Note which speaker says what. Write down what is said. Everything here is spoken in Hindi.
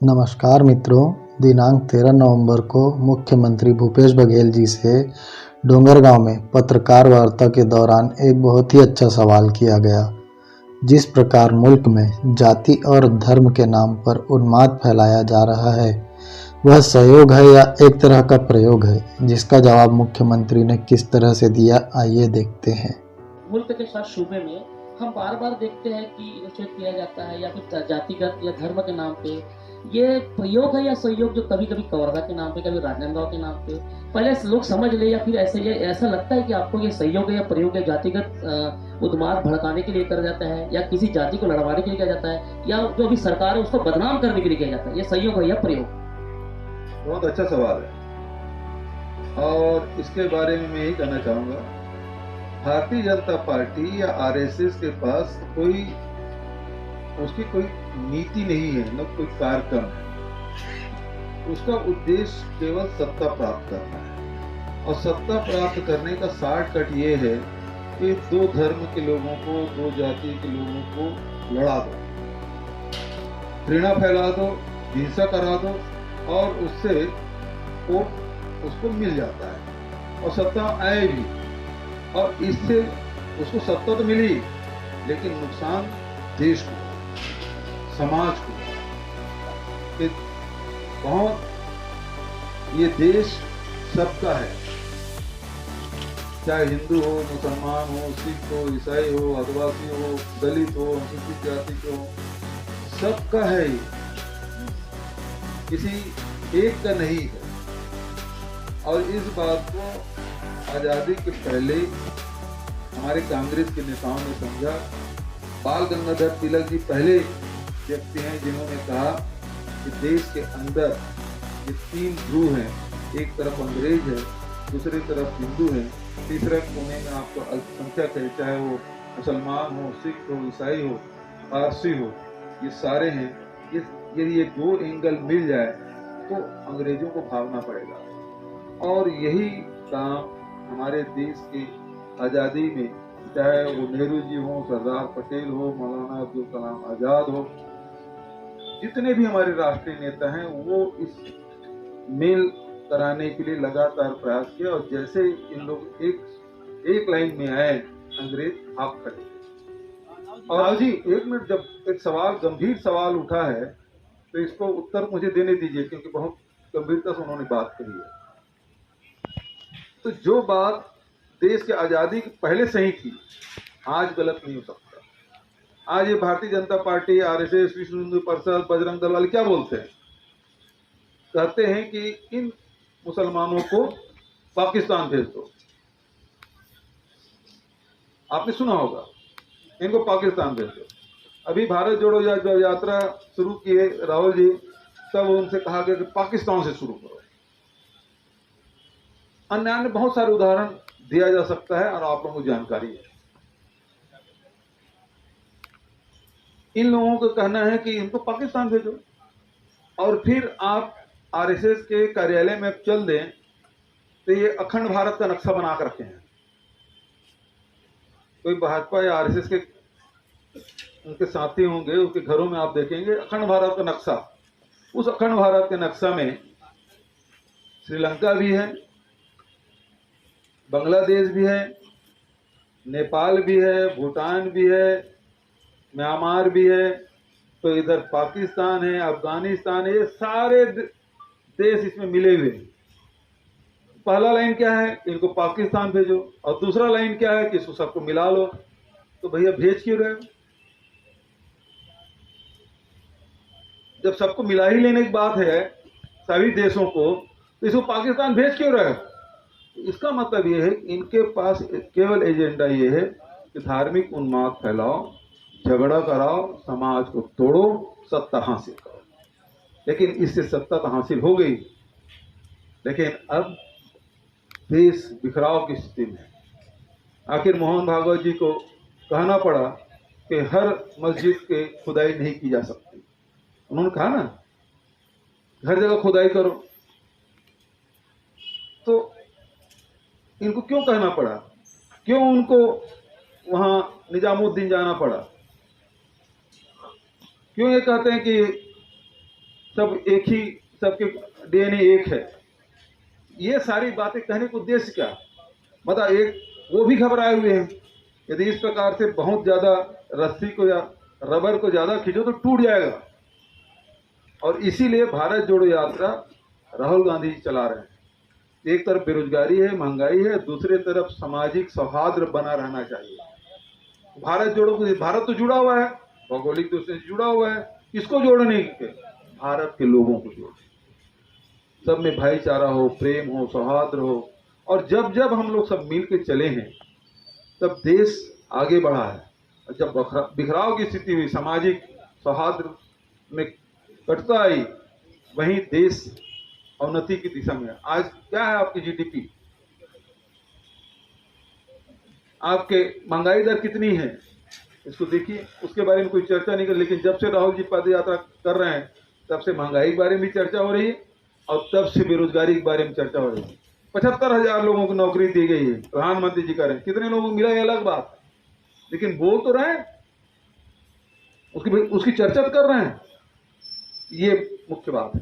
Speaker 1: नमस्कार मित्रों, दिनांक 13 नवंबर को मुख्यमंत्री भूपेश बघेल जी से डोंगरगांव में पत्रकार वार्ता के दौरान एक बहुत ही अच्छा सवाल किया गया। जिस प्रकार मुल्क में जाति और धर्म के नाम पर उन्माद फैलाया जा रहा है, वह सहयोग है या एक तरह का प्रयोग है, जिसका जवाब मुख्यमंत्री ने किस तरह से दिया, आइए देखते हैं।
Speaker 2: मुल्क के साथ सूबे में हम बार बार देखते हैं कि अनुच्छेद किया जाता है या फिर जातिगत या धर्म के नाम पे ये प्रयोग है या सहयोग, जो कभी कभी कवर्धा के नाम पे, कभी राजनांदगांव के नाम पे पहले लोग समझ ले, या फिर ऐसे ये ऐसा लगता है कि आपको ये सहयोग है या प्रयोग है, जातिगत उन्माद भड़काने के लिए किया जाता है या किसी जाति को लड़वाने के लिए किया जाता है, या जो अभी सरकार है उसको बदनाम करने के लिए किया जाता है, ये सहयोग है या प्रयोग?
Speaker 3: बहुत अच्छा सवाल है और इसके बारे में मैं यही कहना चाहूंगा, भारतीय जनता पार्टी या आरएसएस के पास उसकी कोई नीति नहीं है, न कोई कार्यक्रम है। उसका उद्देश्य केवल सत्ता प्राप्त करना है और सत्ता प्राप्त करने का शॉर्टकट ये है कि दो धर्म के लोगों को, दो जाति के लोगों को लड़ा दो, घृणा फैला दो, हिंसा करा दो और उससे वोट उसको मिल जाता है और सत्ता आए भी, और इससे उसको सत्ता तो मिली लेकिन नुकसान देश को, समाज को। कि बहुत ये देश सबका है, चाहे हिंदू हो, मुसलमान हो, सिख हो, ईसाई हो, आदिवासी हो, दलित हो, अनुसूचित जाति के हो, सबका है ये, किसी एक का नहीं है। और इस बात को आजादी के पहले हमारे कांग्रेस के नेताओं ने समझा। बाल गंगाधर तिलक जी पहले व्यक्ति हैं जिन्होंने कहा कि देश के अंदर ये तीन ध्रुव हैं, एक तरफ अंग्रेज है, दूसरी तरफ हिंदू है, तीसरे कोने में आपको अल्पसंख्यक है, चाहे वो मुसलमान हो, सिख हो, ईसाई हो, पारसी हो, ये सारे हैं। यदि ये दो एंगल मिल जाए तो अंग्रेजों को भागना पड़ेगा। और यही काम हमारे देश की आज़ादी में, चाहे वो नेहरू जी हो, सरदार पटेल हो, मौलाना अब्दुल कलाम आजाद हो, जितने भी हमारे राष्ट्रीय नेता हैं, वो इस मेल कराने के लिए लगातार प्रयास किया। और जैसे इन लोग एक लाइन में आए, अंग्रेज भाग खड़े। और जी एक मिनट, जब एक सवाल, गंभीर सवाल उठा है तो इसको उत्तर मुझे देने दीजिए, क्योंकि बहुत गंभीरता से उन्होंने बात कही है। तो जो बात देश के आज़ादी के पहले सही थी, आज गलत नहीं हो सकता। आज ये भारतीय जनता पार्टी, आरएसएस, विश्व हिंदू परिषद, बजरंग दल वाले क्या बोलते हैं? कहते हैं कि इन मुसलमानों को पाकिस्तान भेज दो। आपने सुना होगा, इनको पाकिस्तान भेज दो। अभी भारत जोड़ो यात्रा शुरू किए राहुल जी, तब उनसे कहा गया कि पाकिस्तान से शुरू करो। अन्य बहुत सारे उदाहरण दिया जा सकता है और आप लोगों को जानकारी है। इन लोगों का कहना है कि इनको पाकिस्तान भेजो, और फिर आप आरएसएस के कार्यालय में चल दें तो ये अखंड भारत का नक्शा बना कर रखे हैं। कोई भाजपा या आरएसएस के उनके साथी होंगे, उसके घरों में आप देखेंगे अखंड भारत का नक्शा। उस अखंड भारत के नक्शा में श्रीलंका भी है, बांग्लादेश भी है, नेपाल भी है, भूटान भी है, म्यांमार भी है, तो इधर पाकिस्तान है, अफगानिस्तान है, ये सारे देश इसमें मिले हुए हैं। पहला लाइन क्या है? इनको पाकिस्तान भेजो, और दूसरा लाइन क्या है कि इसको सबको मिला लो। तो भैया भेज क्यों रहे हो? जब सबको मिला ही लेने की बात है सभी देशों को, तो इसको पाकिस्तान भेज क्यों रहे हो? इसका मतलब ये है कि इनके पास केवल एजेंडा ये है कि धार्मिक उन्माद फैलाओ, झगड़ा कराओ, समाज को तोड़ो, सत्ता हासिल करो। लेकिन इससे सत्ता तो हासिल हो गई, लेकिन अब देश बिखराव की स्थिति में है। आखिर मोहन भागवत जी को कहना पड़ा कि हर मस्जिद के खुदाई नहीं की जा सकती। उन्होंने कहा ना, हर जगह खुदाई करो। तो इनको क्यों कहना पड़ा? क्यों उनको वहां निजामुद्दीन जाना पड़ा? क्यों ये कहते हैं कि सब एक ही, सबके डीएनए एक है। ये सारी बातें कहने का उद्देश्य क्या? मतलब एक वो भी घबराए हुए हैं, यदि इस प्रकार से बहुत ज़्यादा रस्सी को या रबर को ज़्यादा खींचो तो टूट जाएगा। और इसीलिए भारत जोड़ो यात्रा राहुल गांधी जी चला रहे हैं। एक तरफ बेरोजगारी है, महंगाई है, दूसरे तरफ सामाजिक सौहार्द बना रहना चाहिए। भारत जोड़ो, भारत तो जुड़ा हुआ है, भौगोलिक दूसरे से जुड़ा हुआ है, किसको जोड़ने के? भारत के लोगों को जोड़ो, सब में भाईचारा हो, प्रेम हो, सौहार्द हो। और जब जब हम लोग सब मिल के चले हैं तब देश आगे बढ़ा है। और जब बिखराव की स्थिति हुई, सामाजिक सौहार्द में कटता आई, वहीं देश अवनति की दिशा में है। आज क्या है आपकी जीडीपी, आपके महंगाई दर कितनी है, इसको देखिए। उसके बारे में कोई चर्चा नहीं कर, लेकिन जब से राहुल जी पद यात्रा कर रहे हैं तब से महंगाई के बारे में भी चर्चा हो रही है और तब से बेरोजगारी के बारे में चर्चा हो रही है। 75,000 लोगों को नौकरी दी गई है, प्रधानमंत्री जी कह रहे हैं। कितने लोगों को मिला है अलग बात, लेकिन बोल तो रहे हैं, उसकी चर्चा कर रहे हैं। ये मुख्य बात है।